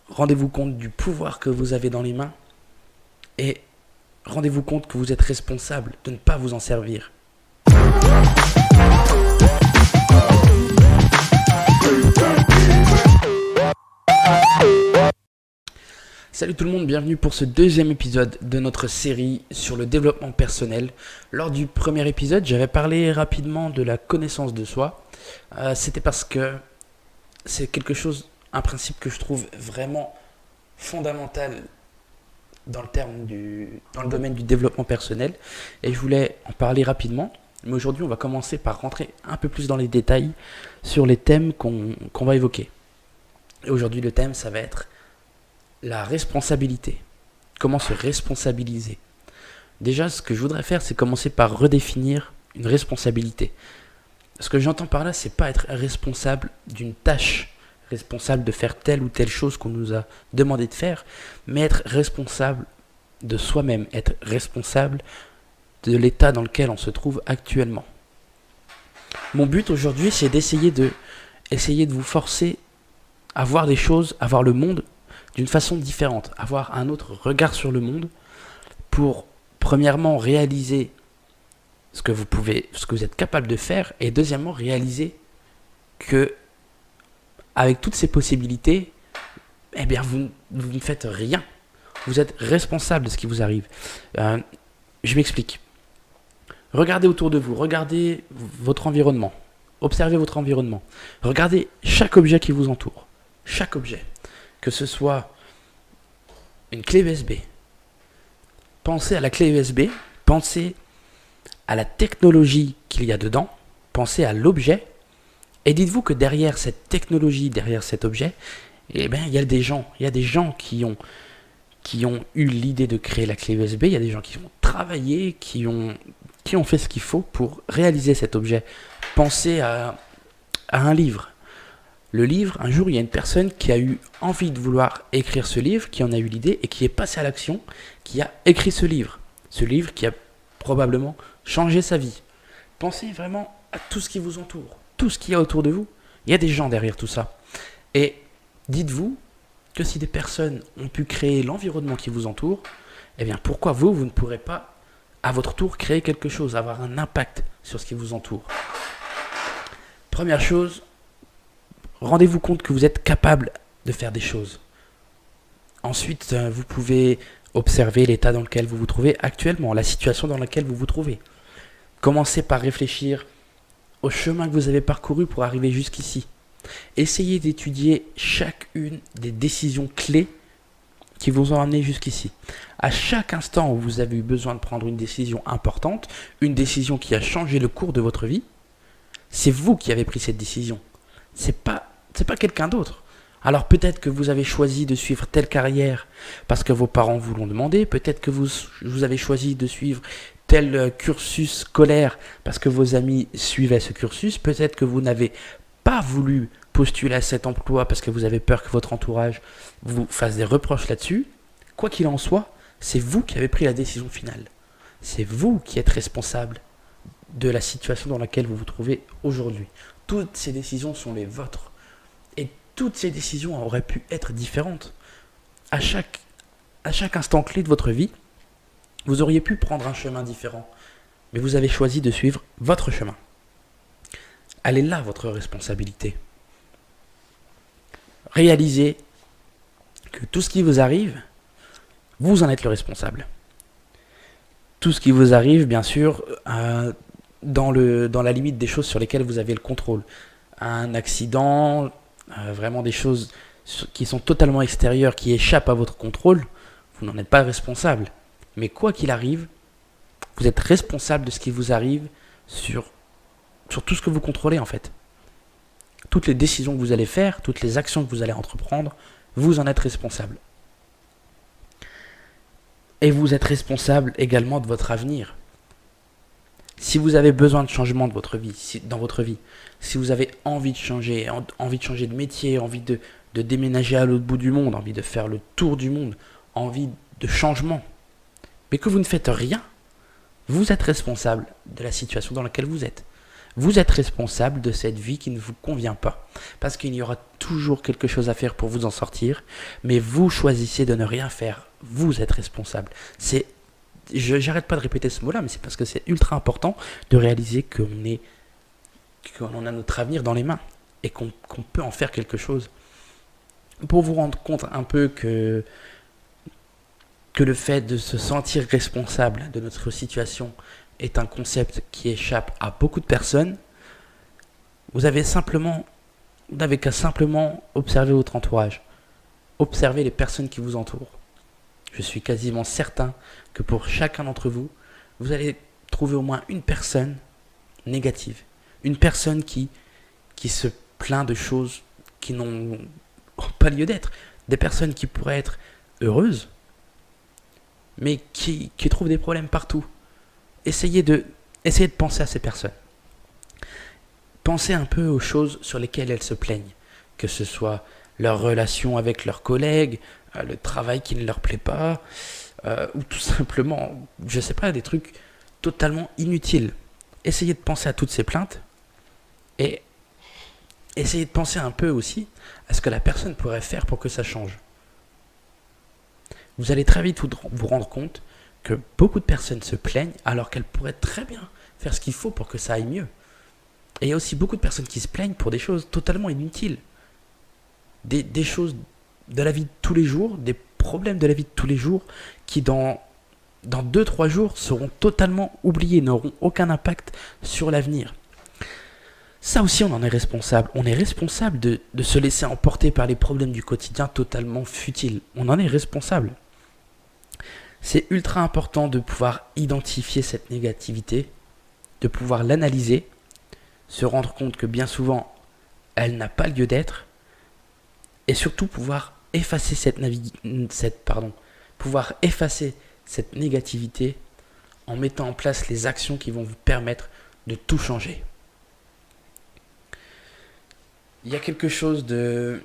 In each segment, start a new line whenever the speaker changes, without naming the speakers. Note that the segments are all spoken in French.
Rendez-vous compte du pouvoir que vous avez dans les mains et rendez-vous compte que vous êtes responsable de ne pas vous en servir. Salut tout le monde, bienvenue pour ce deuxième épisode de notre série sur le développement personnel. Lors du premier épisode, j'avais parlé rapidement de la connaissance de soi. C'était parce que c'est quelque chose, un principe que je trouve vraiment fondamental dans le domaine du développement personnel. Et je voulais en parler rapidement. Mais aujourd'hui, on va commencer par rentrer un peu plus dans les détails sur les thèmes qu'on va évoquer. Et aujourd'hui, le thème, ça va être la responsabilité. Comment se responsabiliser? Déjà, ce que je voudrais faire, c'est commencer par redéfinir une responsabilité. Ce que j'entends par là, c'est pas être responsable d'une tâche, responsable de faire telle ou telle chose qu'on nous a demandé de faire, mais être responsable de soi-même, être responsable de l'état dans lequel on se trouve actuellement. Mon but aujourd'hui, c'est d'essayer de vous forcer à voir des choses, à voir le monde d'une façon différente, avoir un autre regard sur le monde pour, premièrement, réaliser ce que vous êtes capable de faire, et deuxièmement, réaliser que, avec toutes ces possibilités, eh bien, vous ne faites rien. Vous êtes responsable de ce qui vous arrive. Je m'explique. Regardez autour de vous, regardez votre environnement, observez votre environnement, regardez chaque objet qui vous entoure, chaque objet. Que ce soit une clé USB. Pensez à la clé USB, pensez à la technologie qu'il y a dedans, pensez à l'objet, et dites-vous que derrière cette technologie, derrière cet objet, eh bien, il y a des gens qui ont eu l'idée de créer la clé USB, il y a des gens qui ont travaillé, qui ont fait ce qu'il faut pour réaliser cet objet. Pensez à un livre. Le livre, un jour, il y a une personne qui a eu envie de vouloir écrire ce livre, qui en a eu l'idée et qui est passé à l'action, qui a écrit ce livre. Ce livre qui a probablement changé sa vie. Pensez vraiment à tout ce qui vous entoure, tout ce qu'il y a autour de vous. Il y a des gens derrière tout ça. Et dites-vous que si des personnes ont pu créer l'environnement qui vous entoure, eh bien pourquoi vous ne pourrez pas, à votre tour, créer quelque chose, avoir un impact sur ce qui vous entoure? Première chose, rendez-vous compte que vous êtes capable de faire des choses. Ensuite, vous pouvez observer l'état dans lequel vous vous trouvez actuellement, la situation dans laquelle vous vous trouvez. Commencez par réfléchir au chemin que vous avez parcouru pour arriver jusqu'ici. Essayez d'étudier chacune des décisions clés qui vous ont amené jusqu'ici. À chaque instant où vous avez eu besoin de prendre une décision importante, une décision qui a changé le cours de votre vie, c'est vous qui avez pris cette décision. C'est pas quelqu'un d'autre. Alors peut-être que vous avez choisi de suivre telle carrière parce que vos parents vous l'ont demandé, peut-être que vous avez choisi de suivre tel cursus scolaire parce que vos amis suivaient ce cursus, peut-être que vous n'avez pas voulu postuler à cet emploi parce que vous avez peur que votre entourage vous fasse des reproches là-dessus. Quoi qu'il en soit, c'est vous qui avez pris la décision finale. C'est vous qui êtes responsable de la situation dans laquelle vous vous trouvez aujourd'hui. Toutes ces décisions sont les vôtres. Et toutes ces décisions auraient pu être différentes. À chaque instant clé de votre vie, vous auriez pu prendre un chemin différent. Mais vous avez choisi de suivre votre chemin. Elle est là, votre responsabilité. Réalisez que tout ce qui vous arrive, vous en êtes le responsable. Tout ce qui vous arrive, bien sûr, dans la limite des choses sur lesquelles vous avez le contrôle. Un accident, vraiment des choses qui sont totalement extérieures, qui échappent à votre contrôle, vous n'en êtes pas responsable. Mais quoi qu'il arrive, vous êtes responsable de ce qui vous arrive sur tout ce que vous contrôlez en fait. Toutes les décisions que vous allez faire, toutes les actions que vous allez entreprendre, vous en êtes responsable. Et vous êtes responsable également de votre avenir. Si vous avez besoin de changement dans votre vie, si vous avez envie de changer de métier, envie de déménager à l'autre bout du monde, envie de faire le tour du monde, envie de changement, mais que vous ne faites rien, vous êtes responsable de la situation dans laquelle vous êtes. Vous êtes responsable de cette vie qui ne vous convient pas. Parce qu'il y aura toujours quelque chose à faire pour vous en sortir, mais vous choisissez de ne rien faire. Vous êtes responsable. J'arrête pas de répéter ce mot-là, mais c'est parce que c'est ultra important de réaliser qu'on a notre avenir dans les mains et qu'on peut en faire quelque chose. Pour vous rendre compte un peu que le fait de se sentir responsable de notre situation est un concept qui échappe à beaucoup de personnes, vous n'avez qu'à simplement observer votre entourage, observer les personnes qui vous entourent. Je suis quasiment certain que pour chacun d'entre vous, vous allez trouver au moins une personne négative, une personne qui se plaint de choses qui n'ont pas lieu d'être, des personnes qui pourraient être heureuses, mais qui trouvent des problèmes partout. Essayez de penser à ces personnes. Pensez un peu aux choses sur lesquelles elles se plaignent, que ce soit leur relation avec leurs collègues, le travail qui ne leur plaît pas, ou tout simplement, je sais pas, des trucs totalement inutiles. Essayez de penser à toutes ces plaintes et essayez de penser un peu aussi à ce que la personne pourrait faire pour que ça change. Vous allez très vite vous rendre compte que beaucoup de personnes se plaignent alors qu'elles pourraient très bien faire ce qu'il faut pour que ça aille mieux. Et il y a aussi beaucoup de personnes qui se plaignent pour des choses totalement inutiles. Des choses de la vie de tous les jours, des problèmes de la vie de tous les jours qui dans 2-3 jours seront totalement oubliés, n'auront aucun impact sur l'avenir. Ça aussi, on en est responsable. On est responsable de se laisser emporter par les problèmes du quotidien totalement futiles. On en est responsable. C'est ultra important de pouvoir identifier cette négativité, de pouvoir l'analyser, se rendre compte que bien souvent, elle n'a pas lieu d'être, et surtout pouvoir effacer cette négativité en mettant en place les actions qui vont vous permettre de tout changer. Il y a quelque chose de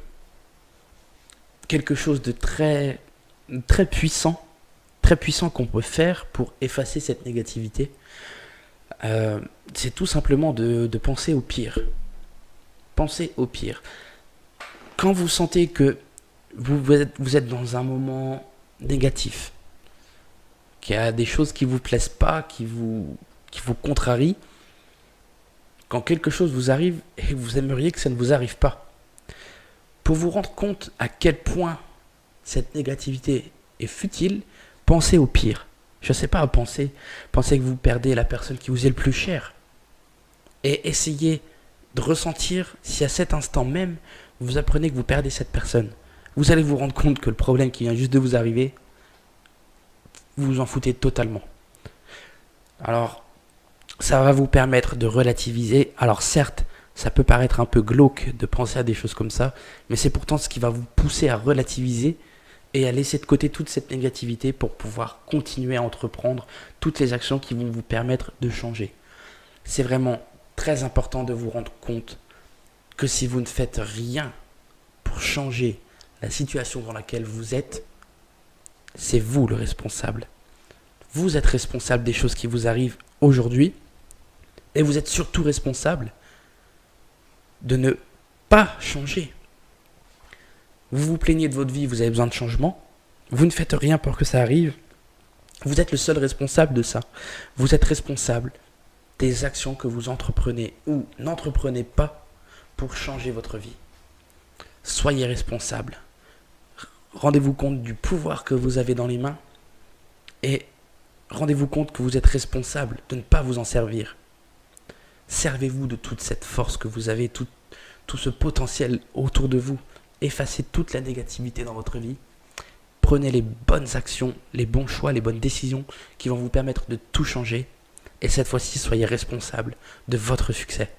très, très puissant qu'on peut faire pour effacer cette négativité. C'est tout simplement de penser au pire. Pensez au pire. Quand vous sentez que vous êtes dans un moment négatif, qu'il y a des choses qui ne vous plaisent pas, qui vous contrarient, quand quelque chose vous arrive et vous aimeriez que ça ne vous arrive pas, pour vous rendre compte à quel point cette négativité est futile, pensez au pire. Je ne sais pas, pensez que vous perdez la personne qui vous est le plus chère. Et essayez de ressentir si à cet instant même, vous apprenez que vous perdez cette personne. Vous allez vous rendre compte que le problème qui vient juste de vous arriver, vous vous en foutez totalement. Alors, ça va vous permettre de relativiser. Alors certes, ça peut paraître un peu glauque de penser à des choses comme ça, mais c'est pourtant ce qui va vous pousser à relativiser et à laisser de côté toute cette négativité pour pouvoir continuer à entreprendre toutes les actions qui vont vous permettre de changer. C'est vraiment très important de vous rendre compte que si vous ne faites rien pour changer la situation dans laquelle vous êtes, c'est vous le responsable. Vous êtes responsable des choses qui vous arrivent aujourd'hui et vous êtes surtout responsable de ne pas changer. Vous vous plaignez de votre vie, vous avez besoin de changement, vous ne faites rien pour que ça arrive, vous êtes le seul responsable de ça. Vous êtes responsable des actions que vous entreprenez ou n'entreprenez pas pour changer votre vie. Soyez responsable. Rendez-vous compte du pouvoir que vous avez dans les mains et rendez-vous compte que vous êtes responsable de ne pas vous en servir. Servez-vous de toute cette force que vous avez, tout ce potentiel autour de vous. Effacez toute la négativité dans votre vie. Prenez les bonnes actions, les bons choix, les bonnes décisions qui vont vous permettre de tout changer. Et cette fois-ci, soyez responsable de votre succès.